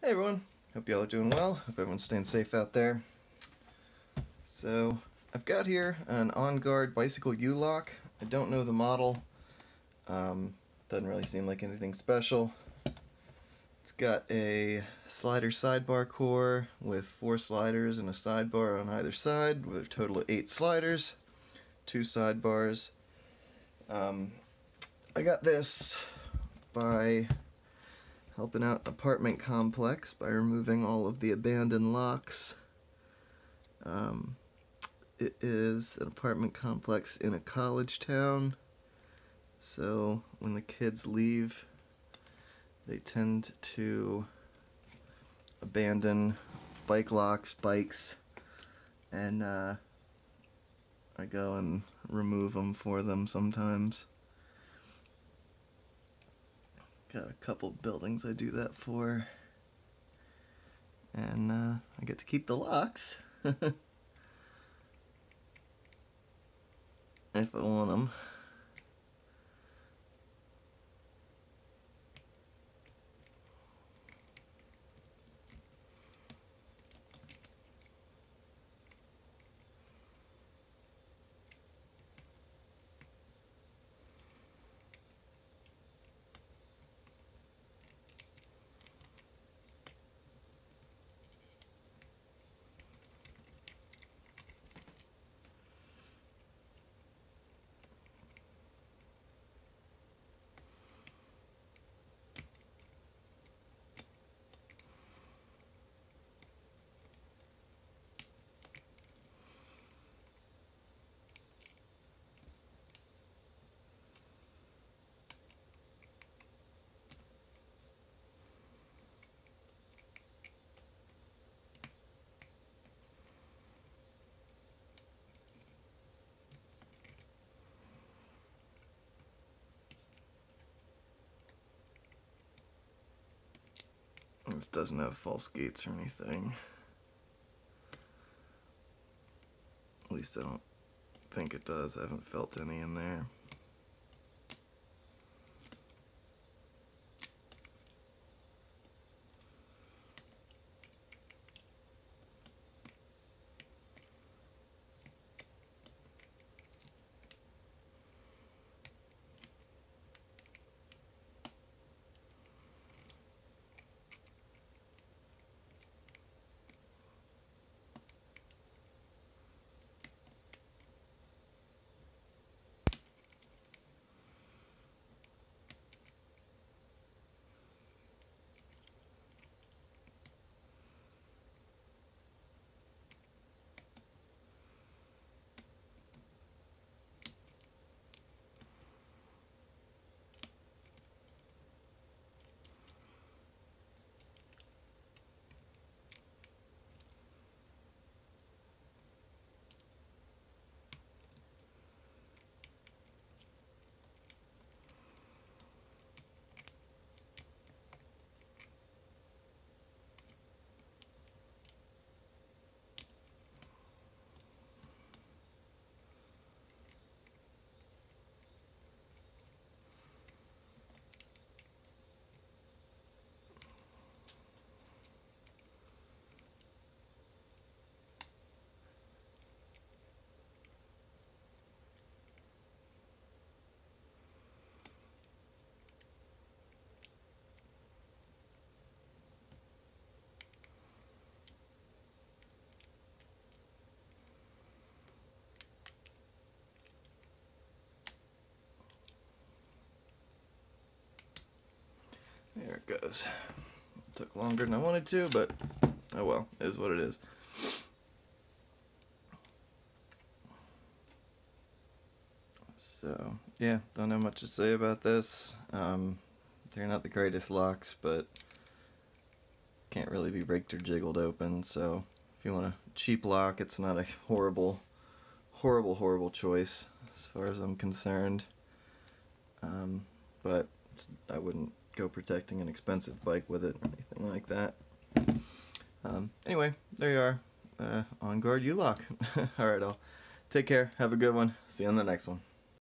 Hey everyone, hope y'all are doing well. Hope everyone's staying safe out there. So, I've got here an On Guard bicycle U-lock. I don't know the model. Doesn't really seem like anything special. It's got a slider sidebar core with 4 sliders and a sidebar on either side with a total of 8 sliders, 2 sidebars. I got this by helping out an apartment complex by removing all of the abandoned locks. It is an apartment complex in a college town, so when the kids leave, they tend to abandon bike locks, bikes, and I go and remove them for them sometimes. Got a couple buildings I do that for, and I get to keep the locks if I want them. This doesn't have false gates or anything. At least I don't think it does. I haven't felt any in there. There it goes. It took longer than I wanted to, but oh well, it is what it is. So, yeah, don't have much to say about this. They're not the greatest locks, but can't really be rigged or jiggled open, so if you want a cheap lock, it's not a horrible choice as far as I'm concerned. But I wouldn't go protecting an expensive bike with it or anything like that. Anyway, there you are. On Guard U-lock. Alright, I'll take care. Have a good one. See you on the next one.